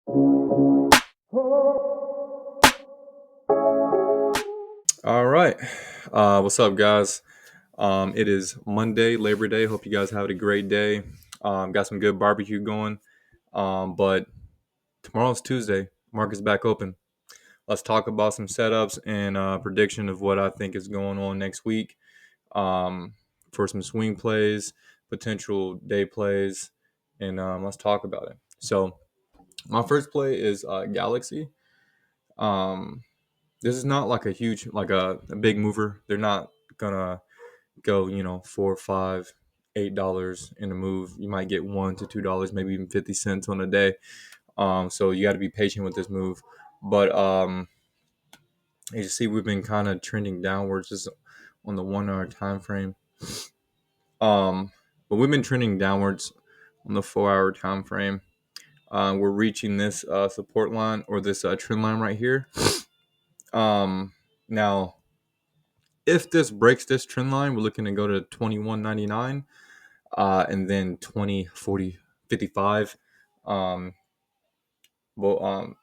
All right. What's up, guys? It is Monday, Labor Day. Hope you guys have a great day. Got some good barbecue going. But tomorrow's Tuesday. Market's back open. Let's talk about some setups and prediction of what I think is going on next week for some swing plays, potential day plays, and let's talk about it. So, my first play is GLXY. Um, this is not like a huge, like a big mover. They're not gonna go, $4, $5, $8 in a move. You might get $1 to $2, maybe even 50 cents on a day. So you got to be patient with this move. But as you see, we've been kind of trending downwards just on the 1 hour time frame. But we've been trending downwards on the 4 hour time frame. We're reaching this support line or this trend line right here. Now, if this breaks this trend line, we're looking to go to 21.99. And then 20, 40, 55. Um, well,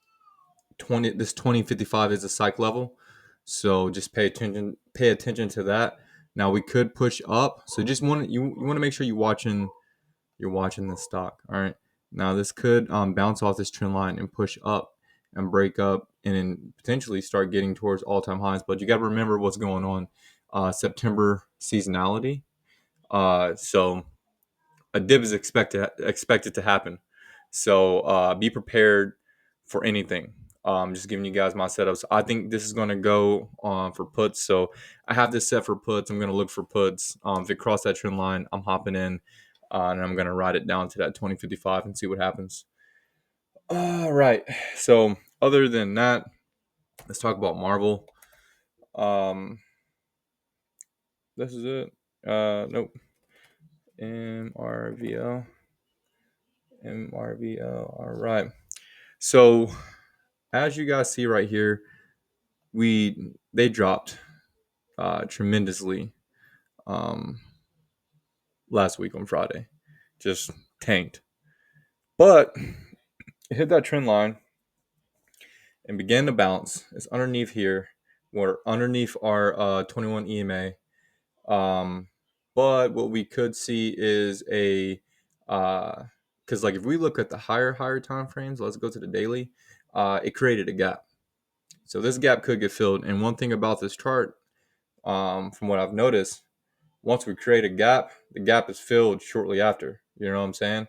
2055 is a psych level, so just pay attention to that. Now we could push up, so just want to make sure you're watching this stock. All right. Now this could bounce off this trend line and push up and break up and then potentially start getting towards all-time highs. But you got to remember what's going on. September seasonality. So a dip is expected to happen. So be prepared for anything. Just giving you guys my setups. I think this is going to go for puts. So I have this set for puts. I'm going to look for puts. If it crosses that trend line, I'm hopping in and I'm going to ride it down to that 2055 and see what happens. All right. So other than that, let's talk about Marvel. Um, this is it. Nope. MRVL. MRVL. All right. So as you guys see right here, they dropped tremendously last week on Friday, just tanked. But it hit that trend line and began to bounce. It's underneath here, or underneath our 21 EMA. But what we could see is because like if we look at the higher time frames, let's go to the daily. It created a gap. So this gap could get filled. And one thing about this chart, from what I've noticed, once we create a gap, the gap is filled shortly after. You know what I'm saying?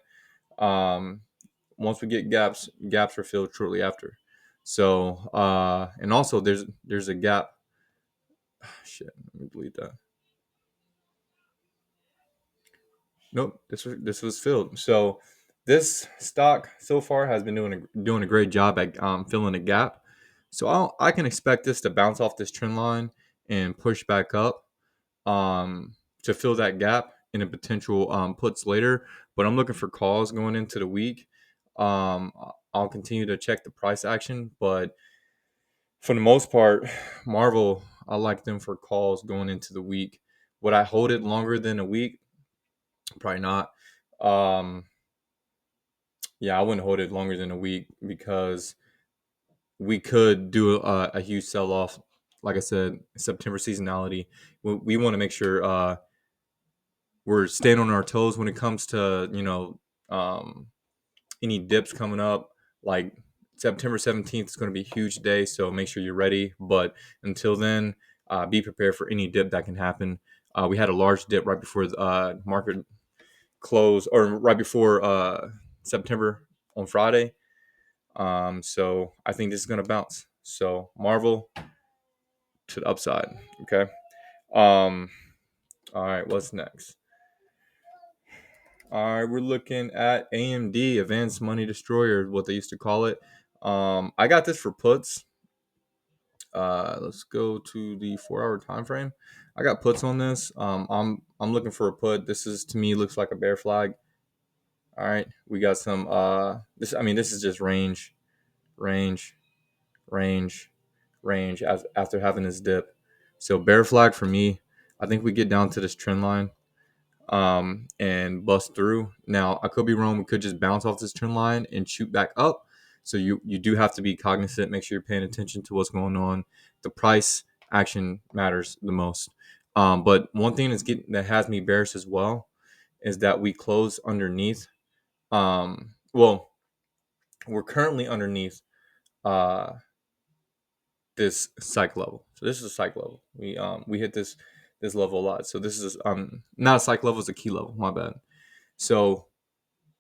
Um, Once we get gaps are filled shortly after. So and also there's a gap. Shit, let me delete that. Nope, this was filled. So this stock so far has been doing a great job at filling a gap. So I can expect this to bounce off this trend line and push back up to fill that gap in a potential puts later. But I'm looking for calls going into the week. Um, I'll continue to check the price action, but for the most part, Marvel, I like them for calls going into the week. Would I hold it longer than a week? Probably not. Um, yeah, I wouldn't hold it longer than a week because we could do a huge sell off. Like I said, September seasonality. We want to make sure we're staying on our toes when it comes to any dips coming up. Like September 17th is going to be a huge day, so make sure you're ready. But until then, be prepared for any dip that can happen. We had a large dip right before the market close, or right before September on Friday. So I think this is going to bounce. So Marvel to the upside. Okay. Um, all right. What's next? All right, we're looking at AMD, Advanced Money Destroyer, what they used to call it. I got this for puts. Let's go to the 4 hour time frame. I got puts on this. I'm looking for a put. This is, to me, looks like a bear flag. All right, we got some. This is just range, range, range. After having this dip, so bear flag for me. I think we get down to this trend line and bust through. Now, I could be wrong. We could just bounce off this trend line and shoot back up. So you do have to be cognizant. Make sure you're paying attention to what's going on. The price action matters the most. But one thing that has me bearish as well is that we close underneath. Well, we're currently underneath uh, this psych level. So this is a psych level. We hit this level a lot. So this is not a psych level, it's a key level. My bad. So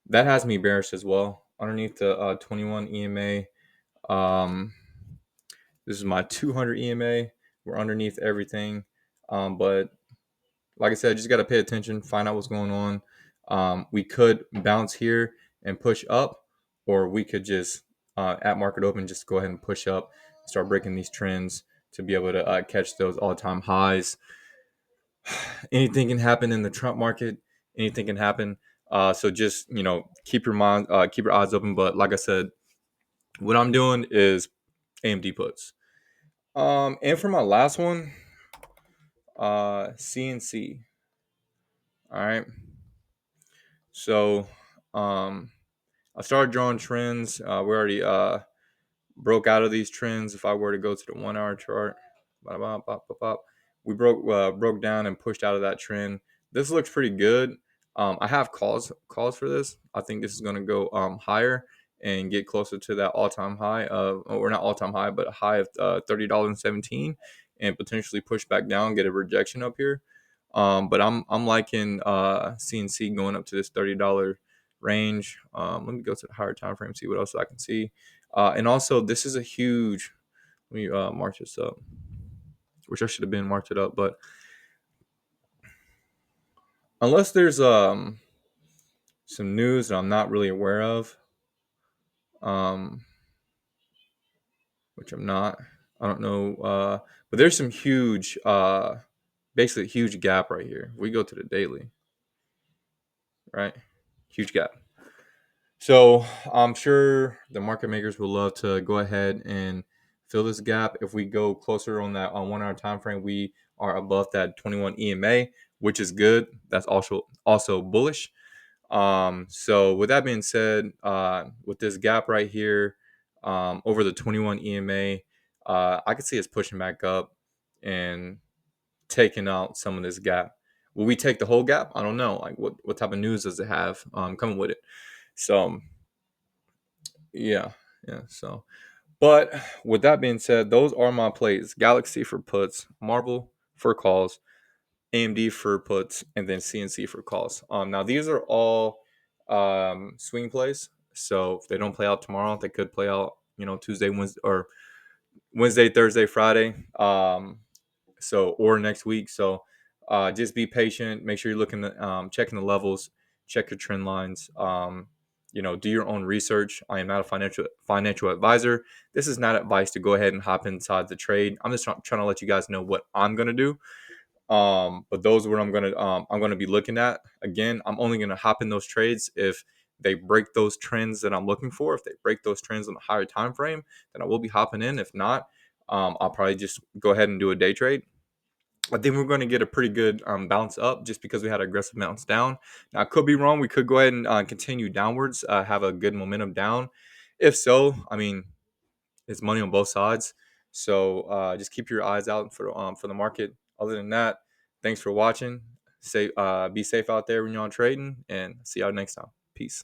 that has me bearish as well. Underneath the 21 EMA, this is my 200 EMA. We're underneath everything, but like I said, just got to pay attention, find out what's going on. We could bounce here and push up, or we could just at market open just go ahead and push up, start breaking these trends to be able to catch those all-time highs. Anything can happen in the Trump market. Anything can happen. So just keep your mind, keep your eyes open. But like I said, what I'm doing is AMD puts. And for my last one, CNC. All right. So I started drawing trends. We already broke out of these trends. If I were to go to the 1 hour chart, we broke down and pushed out of that trend. This looks pretty good. I have calls for this. I think this is going to go higher and get closer to that all-time high of, or not all-time high, but a high of $30.17, and potentially push back down, get a rejection up here. But I'm liking CNC going up to this $30 range. Let me go to the higher time frame, see what else I can see. And also, this is a huge. Let me mark this up. Which I should have been marked it up, but unless there's some news that I'm not really aware of, um, which I'm not. I don't know, but there's some huge, basically huge gap right here. We go to the daily, right? Huge gap. So I'm sure the market makers would love to go ahead and fill this gap. If we go closer on that on 1 hour time frame, we are above that 21 EMA, which is good. That's also bullish. So with that being said, with this gap right here, over the 21 EMA, I could see us pushing back up and taking out some of this gap. Will we take the whole gap? I don't know. Like what type of news does it have coming with it? So yeah, yeah. So, but with that being said, those are my plays: GLXY for puts, Marvel for calls, AMD for puts, and then CNC for calls. Now these are all swing plays. So if they don't play out tomorrow, they could play out, Tuesday, Wednesday, or Wednesday, Thursday, Friday. Or next week. So just be patient. Make sure you're looking at checking the levels, check your trend lines. Do your own research. I am not a financial advisor. This is not advice to go ahead and hop inside the trade. I'm just trying to let you guys know what I'm gonna do. But those are what I'm gonna be looking at. Again, I'm only gonna hop in those trades if they break those trends that I'm looking for. If they break those trends on a higher time frame, then I will be hopping in. If not, I'll probably just go ahead and do a day trade. I think we're going to get a pretty good bounce up just because we had an aggressive bounce down. Now, I could be wrong. We could go ahead and continue downwards, have a good momentum down. If so, I mean, it's money on both sides. So just keep your eyes out for the market. Other than that, thanks for watching. Be safe out there when you're on trading, and see y'all next time. Peace.